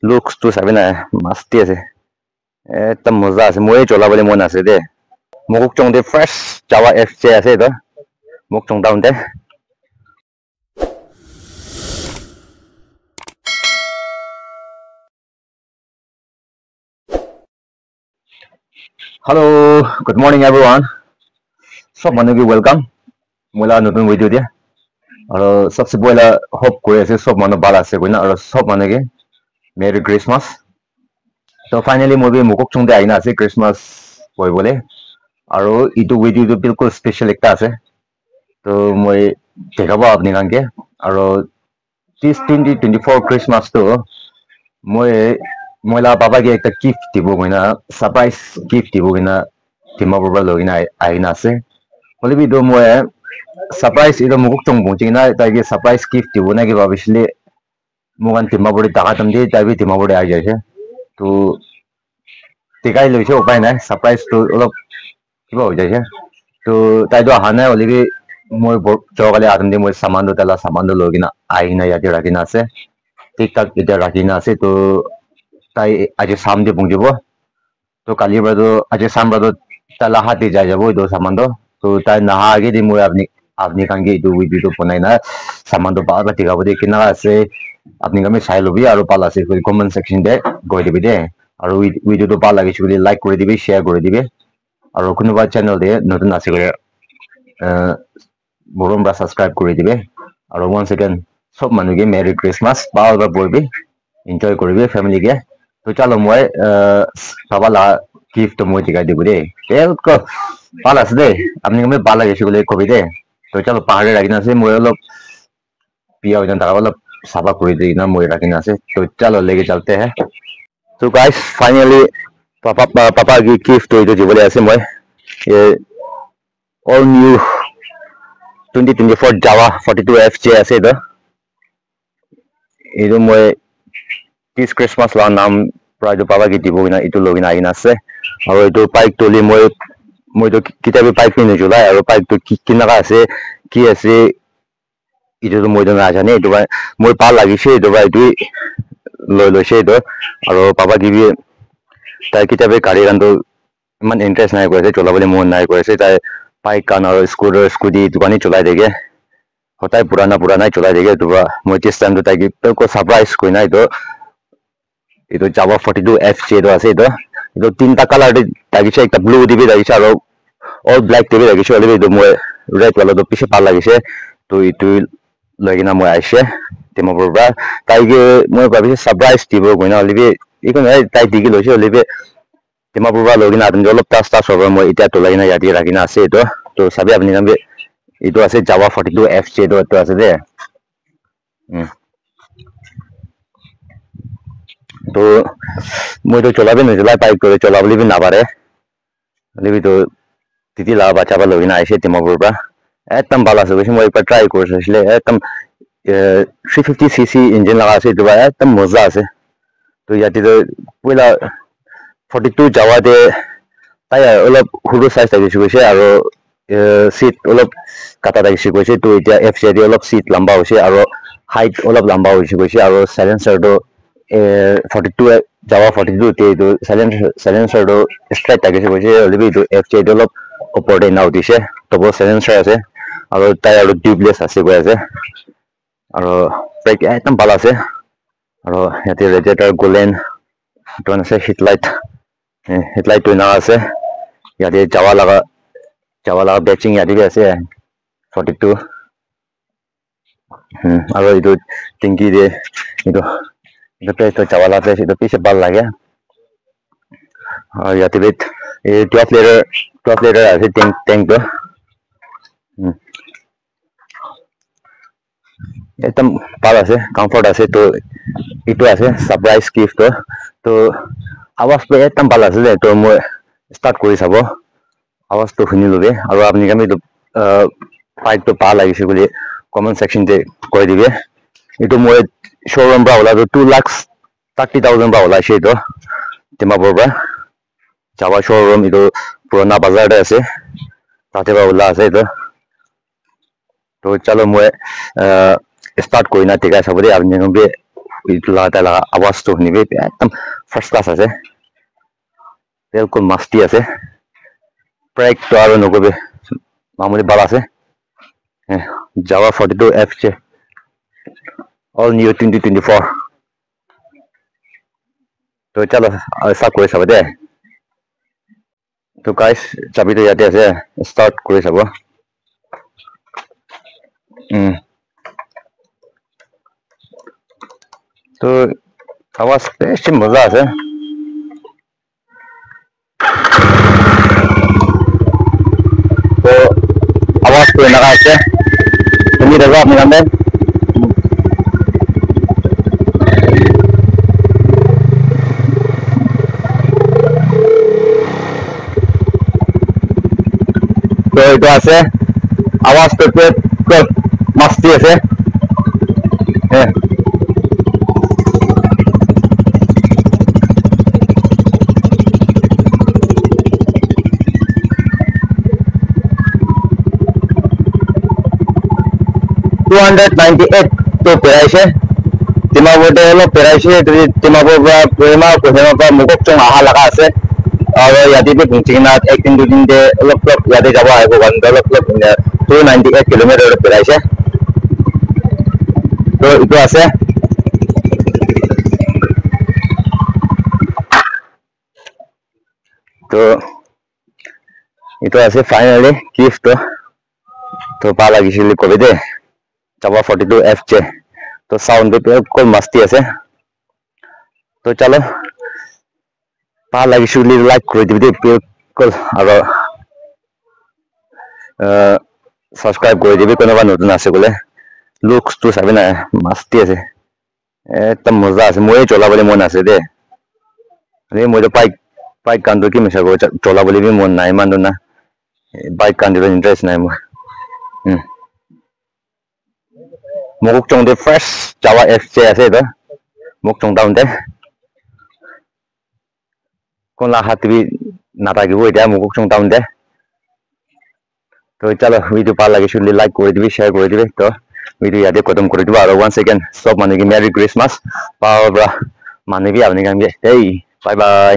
looks to sabi na masti ase ekta moza ase moi chola bole mon ase de mokok chong de fresh Java FC ase to mok chong down de hello good morning everyone sob manu ki welcome mola notun video dia aro sabse poila hope kore ase sob manu bal ase koina aro sob manu ke merry christmas so finally moi bi mokok chong de aina ase christmas boy bole aro itu video to bilkul special ekta ase to moi dekaba apni kanke aro this 2024 christmas to moi la baba ke ekta gift dibo koina surprise gift dibo koina timabur ba logina aina ase hole bi do moi surprise ido mokok chong bongchina tai ke surprise gift dibo na ke babisle mogan timabur taka tamde tai bi timabur a jaise to tikai loise upai nai surprise to olop kiba ho jaise to tai do hana hole bi moi jogale atamde moi saman do tala saman do logina aina yate rakina ase tik tak ite rakina ase to tai aje samde bongjibo to kali ba do aje sambra do tala hati jai jabo do saman do to tai naha age di moi apni kange itu video to ponai na saman do ba tika bode kina ase apni kame sai lobi aro pala ase comment section de goi dibi de aro video to pala lagi chuli like kore dibi share kore dibi aro kunuba channel de notun ase kore borom ba subscribe kore dibi aro once again sob manu ke merry christmas bal ba boibi enjoy koribe family ke to chalo moi baba la gift moi dikai dibu de ko pala ase de apni kame pala ge chule kobi de to chalo pahare rakina ase moi olop पिया हो जाता वाला साबा कोई दी ना मोई रखना से तो चलो लेके चलते हैं तो गाइस फाइनली पापा की गिफ्ट तो जो बोले ऐसे मैं ये ऑल न्यू 2024 Java 42 FJ ऐसे तो ये जो मैं किस क्रिसमस ला नाम प्राय जो पापा की टीबो ना इतो लोग ना आइना से और ये तो पाइक तो ले मैं तो किताबी पाइक नहीं जुला है और पाइक तो कितना का से कि ऐसे itu to moi do na jane itu ba moi pa lagi se itu ba itu lo se do aro papa gibi tai kitabe gari gan to man interest nai koise chola bole mon nai koise tai bike kan aro scooter scooty dukani cholai dege hotai purana cholai dege tu ba moi this time to tai ki ko surprise koi nai to itu Java 42 FJ do ase itu tinta color de tagi se ekta blue dibi tagi aro all black dibi tagi se ole itu moi red wala do pise pa lagi se to itu lagina moi aise timabur ba tai ge moi babi surprise dibo goina libe ikon tai digi loise libe timabur ba logina adun jolop ta sober moi eta to lagina yati rakina ase to sabi apni nambe itu ase Java 42 FJ to ase de to moi to cholabe no cholai bike to cholabli bi na pare libe to titi la bacha ba logina aise timabur ba ekdam bala se moi ekbar try korisile ekdam 350cc engine laga ase duba ekdam moza ase to yati to poila 42 Java de tai olop huru size ta gishi koise aro seat olop kata ta gishi koise to etia FJ de olop seat lamba hoise aro height olop lamba hoise koise aro silencer do 42 Java 42 te to silencer do straight ta gishi koise olibi to FJ de olop opor de na udise to bo silencer ase aro tai aro tubeless ase koi ase aro brake ekdam bala ase aro yate radiator golen ton ase headlight to na ase yate Java laga batching yate bi ase 42 aro itu tingki de itu place to Java la place itu pise bal lage aro yate bit 12 liter ase tank to ekdam bal ase comfort ase to itu ase surprise gift to awas pe ekdam bal ase to moi start kori sabo awas to huni lobe aro apni kami to bike to pa lagise bole comment section de koi dibe itu moi showroom ba hola to 2,30,000 ba hola se to timabur ba Java showroom itu purana bazar de ase tate ba hola ase to chalo moi start koi na tika sabode apni kami Itla তালা আওয়াজ তো শুনিবি একদম first class আছে বিলকুল মাস্তি আছে প্রাইক তো আর নকবে মামুলি বাল আছে Java 42 FJ all new 2024 তো চলো start করে সব দে তো গাইস চাবি তো ইয়াতে আছে start করে সব তো আওয়াজ বেশ মজা আছে তো আওয়াজ করে লাগা আছে তুমি দেখো আপনি জানেন তো এটা আছে আওয়াজ করতে মাস্তি আছে হ্যাঁ $298 তো পেরাইছে তিমাবুতে হলো পেরাইছে তিমাবুর প্রেমা কোহেমা মুকক চং আহা লাগা আছে আৰু ইয়াতে পুংচিনা একদিন দুদিন দে অলপ ইয়াতে যাব আহিব অলপ 298 কিলোমিটাৰ পেৰাইছে তো ইটো আছে তো ইটো আছে ফাইনালি গিফট তো পা লাগিছিল কবি দে Java 42 FJ তো সাউন্ড বিলকুল মাস্তি আছে তো চলো পা লাগিছিল লাইক করে দিবি বিলকুল আৰু সাবস্ক্রাইব করে দিবি কোনোবা নতুন আছে বলে লুকস তো চাবি না মাস্তি আছে একদম মজা আছে মই চলাবলে মন আছে দে মই তো বাইক কান্দো কি মিছা কৰো চলাবলে বি মন নাই মানুহ না বাইক কান্দিব ইন্টারেস্ট নাই মই মুকুক চং দে ফ্রেশ Java FJ আছে এটা মুক চং ডাউন দে কোনলা হাতিবি নাথাকিব এতিয়া মুকুক চং ডাউন দে তো চলো ভিডিও ভাল লাগিছিল লাইক করে দিবি শেয়ার করে দিবি তো ভিডিও ইয়াতে খতম করে দিব আর ওয়ান্স अगेन সব মানুষকে মেরি ক্রিসমাস পাওয়া মানুষকে আপনি কামকে এই বাই বাই